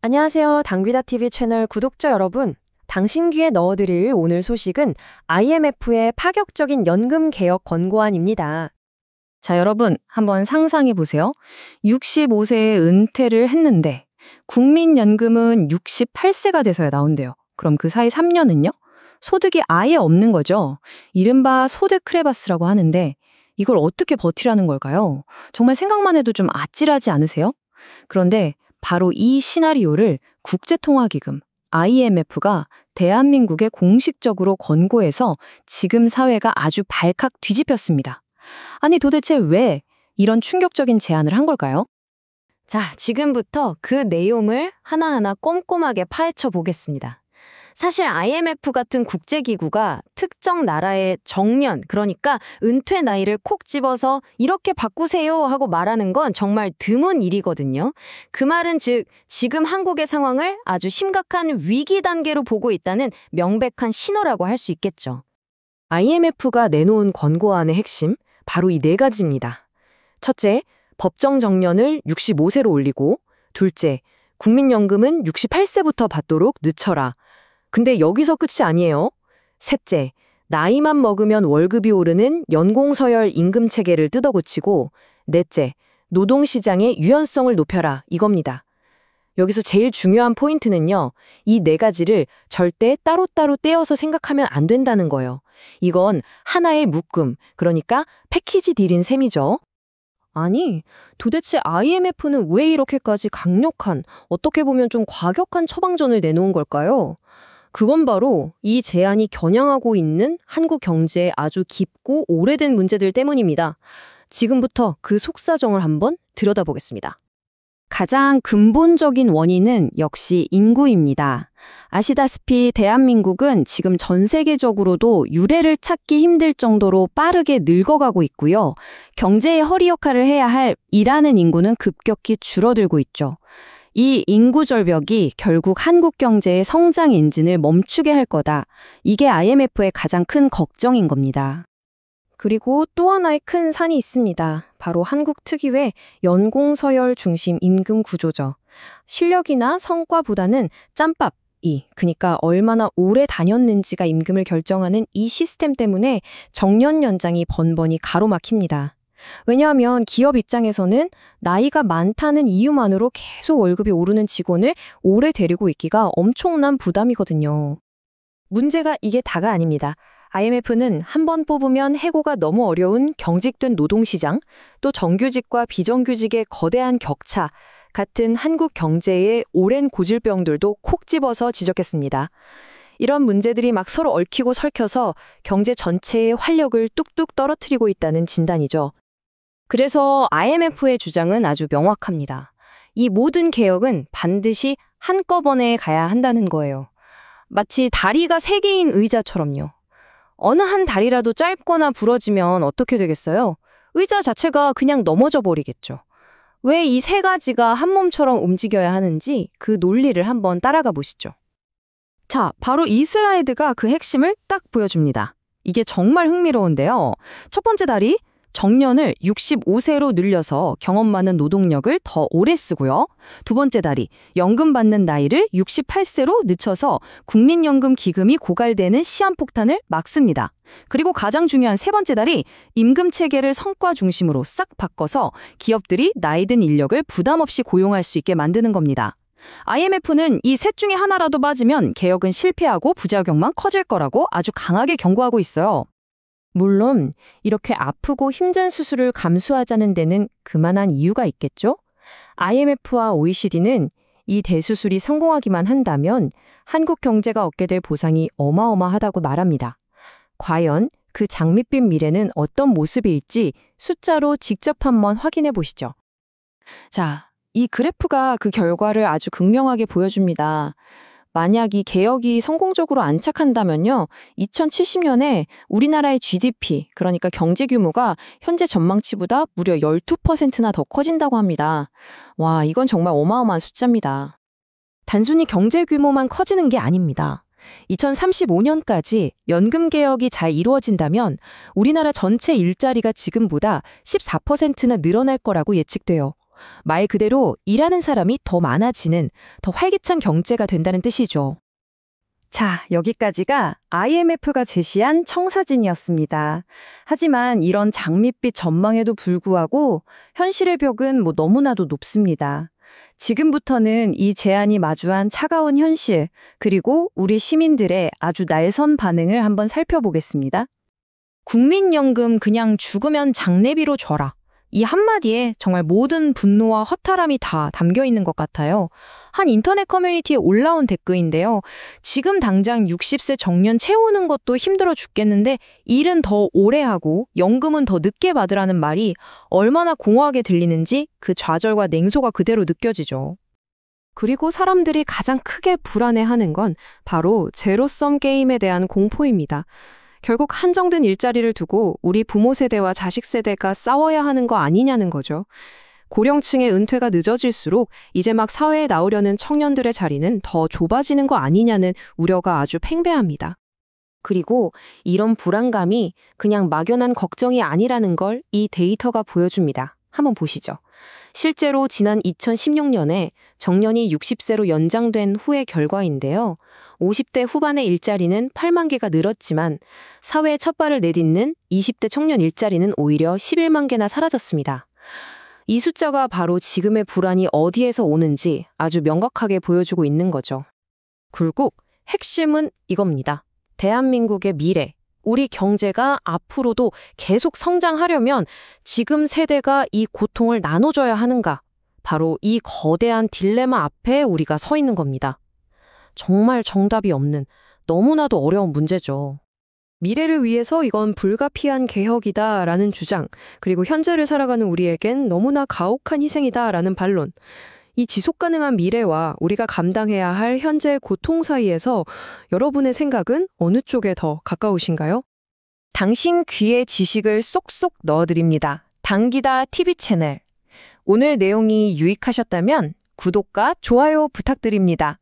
안녕하세요. 당귀다TV 채널 구독자 여러분. 당신 귀에 넣어드릴 오늘 소식은 IMF의 파격적인 연금 개혁 권고안입니다. 자, 여러분, 한번 상상해 보세요. 65세에 은퇴를 했는데 국민연금은 68세가 돼서야 나온대요. 그럼 그 사이 3년은요? 소득이 아예 없는 거죠. 이른바 소득 크레바스라고 하는데 이걸 어떻게 버티라는 걸까요? 정말 생각만 해도 좀 아찔하지 않으세요? 그런데 바로 이 시나리오를 국제통화기금 IMF가 대한민국에 공식적으로 권고해서 지금 사회가 아주 발칵 뒤집혔습니다. 아니 도대체 왜 이런 충격적인 제안을 한 걸까요? 자, 지금부터 그 내용을 하나하나 꼼꼼하게 파헤쳐 보겠습니다. 사실 IMF 같은 국제기구가 특정 나라의 정년, 그러니까 은퇴 나이를 콕 집어서 이렇게 바꾸세요 하고 말하는 건 정말 드문 일이거든요. 그 말은 즉, 지금 한국의 상황을 아주 심각한 위기 단계로 보고 있다는 명백한 신호라고 할 수 있겠죠. IMF가 내놓은 권고안의 핵심, 바로 이 네 가지입니다. 첫째, 법정 정년을 65세로 올리고, 둘째, 국민연금은 68세부터 받도록 늦춰라. 근데 여기서 끝이 아니에요. 셋째, 나이만 먹으면 월급이 오르는 연공서열 임금 체계를 뜯어고치고, 넷째, 노동시장의 유연성을 높여라 이겁니다. 여기서 제일 중요한 포인트는요, 이 네 가지를 절대 따로따로 떼어서 생각하면 안 된다는 거예요. 이건 하나의 묶음, 그러니까 패키지 딜인 셈이죠. 아니, 도대체 IMF는 왜 이렇게까지 강력한, 어떻게 보면 좀 과격한 처방전을 내놓은 걸까요? 그건 바로 이 제안이 겨냥하고 있는 한국 경제의 아주 깊고 오래된 문제들 때문입니다. 지금부터 그 속사정을 한번 들여다보겠습니다. 가장 근본적인 원인은 역시 인구입니다. 아시다시피 대한민국은 지금 전 세계적으로도 유례를 찾기 힘들 정도로 빠르게 늙어가고 있고요. 경제의 허리 역할을 해야 할 일하는 인구는 급격히 줄어들고 있죠. 이 인구 절벽이 결국 한국 경제의 성장 엔진을 멈추게 할 거다. 이게 IMF의 가장 큰 걱정인 겁니다. 그리고 또 하나의 큰 산이 있습니다. 바로 한국 특유의 연공서열 중심 임금 구조죠. 실력이나 성과보다는 짬밥이, 그러니까 얼마나 오래 다녔는지가 임금을 결정하는 이 시스템 때문에 정년 연장이 번번이 가로막힙니다. 왜냐하면 기업 입장에서는 나이가 많다는 이유만으로 계속 월급이 오르는 직원을 오래 데리고 있기가 엄청난 부담이거든요. 문제가 이게 다가 아닙니다. IMF는 한 번 뽑으면 해고가 너무 어려운 경직된 노동시장, 또 정규직과 비정규직의 거대한 격차 같은 한국 경제의 오랜 고질병들도 콕 집어서 지적했습니다. 이런 문제들이 막 서로 얽히고 설켜서 경제 전체의 활력을 뚝뚝 떨어뜨리고 있다는 진단이죠. 그래서 IMF의 주장은 아주 명확합니다. 이 모든 개혁은 반드시 한꺼번에 가야 한다는 거예요. 마치 다리가 세 개인 의자처럼요. 어느 한 다리라도 짧거나 부러지면 어떻게 되겠어요? 의자 자체가 그냥 넘어져 버리겠죠. 왜 이 세 가지가 한 몸처럼 움직여야 하는지 그 논리를 한번 따라가 보시죠. 자, 바로 이 슬라이드가 그 핵심을 딱 보여줍니다. 이게 정말 흥미로운데요. 첫 번째 다리, 정년을 65세로 늘려서 경험 많은 노동력을 더 오래 쓰고요. 두 번째 다리, 연금 받는 나이를 68세로 늦춰서 국민연금 기금이 고갈되는 시한폭탄을 막습니다. 그리고 가장 중요한 세 번째 다리, 임금 체계를 성과 중심으로 싹 바꿔서 기업들이 나이 든 인력을 부담 없이 고용할 수 있게 만드는 겁니다. IMF는 이 셋 중에 하나라도 빠지면 개혁은 실패하고 부작용만 커질 거라고 아주 강하게 경고하고 있어요. 물론 이렇게 아프고 힘든 수술을 감수하자는 데는 그만한 이유가 있겠죠? IMF와 OECD는 이 대수술이 성공하기만 한다면 한국 경제가 얻게 될 보상이 어마어마하다고 말합니다. 과연 그 장밋빛 미래는 어떤 모습일지 숫자로 직접 한번 확인해 보시죠. 자, 이 그래프가 그 결과를 아주 극명하게 보여줍니다. 만약 이 개혁이 성공적으로 안착한다면요, 2070년에 우리나라의 GDP, 그러니까 경제 규모가 현재 전망치보다 무려 12%나 더 커진다고 합니다. 와, 이건 정말 어마어마한 숫자입니다. 단순히 경제 규모만 커지는 게 아닙니다. 2035년까지 연금 개혁이 잘 이루어진다면 우리나라 전체 일자리가 지금보다 14%나 늘어날 거라고 예측돼요. 말 그대로 일하는 사람이 더 많아지는 더 활기찬 경제가 된다는 뜻이죠. 자, 여기까지가 IMF가 제시한 청사진이었습니다. 하지만 이런 장밋빛 전망에도 불구하고 현실의 벽은 너무나도 높습니다. 지금부터는 이 제안이 마주한 차가운 현실, 그리고 우리 시민들의 아주 날선 반응을 한번 살펴보겠습니다. 국민연금 그냥 죽으면 장례비로 줘라. 이 한마디에 정말 모든 분노와 허탈함이 다 담겨 있는 것 같아요. 한 인터넷 커뮤니티에 올라온 댓글인데요. 지금 당장 60세 정년 채우는 것도 힘들어 죽겠는데 일은 더 오래 하고 연금은 더 늦게 받으라는 말이 얼마나 공허하게 들리는지 그 좌절과 냉소가 그대로 느껴지죠. 그리고 사람들이 가장 크게 불안해하는 건 바로 제로섬 게임에 대한 공포입니다. 결국 한정된 일자리를 두고 우리 부모 세대와 자식 세대가 싸워야 하는 거 아니냐는 거죠. 고령층의 은퇴가 늦어질수록 이제 막 사회에 나오려는 청년들의 자리는 더 좁아지는 거 아니냐는 우려가 아주 팽배합니다. 그리고 이런 불안감이 그냥 막연한 걱정이 아니라는 걸 이 데이터가 보여줍니다. 한번 보시죠. 실제로 지난 2016년에 정년이 60세로 연장된 후의 결과인데요. 50대 후반의 일자리는 8만 개가 늘었지만 사회에 첫 발을 내딛는 20대 청년 일자리는 오히려 11만 개나 사라졌습니다. 이 숫자가 바로 지금의 불안이 어디에서 오는지 아주 명확하게 보여주고 있는 거죠. 결국 핵심은 이겁니다. 대한민국의 미래, 우리 경제가 앞으로도 계속 성장하려면 지금 세대가 이 고통을 나눠줘야 하는가? 바로 이 거대한 딜레마 앞에 우리가 서 있는 겁니다. 정말 정답이 없는 너무나도 어려운 문제죠. 미래를 위해서 이건 불가피한 개혁이다라는 주장, 그리고 현재를 살아가는 우리에겐 너무나 가혹한 희생이다라는 반론. 이 지속 가능한 미래와 우리가 감당해야 할 현재의 고통 사이에서 여러분의 생각은 어느 쪽에 더 가까우신가요? 당신 귀에 지식을 쏙쏙 넣어드립니다. 당기다 TV 채널. 오늘 내용이 유익하셨다면 구독과 좋아요 부탁드립니다.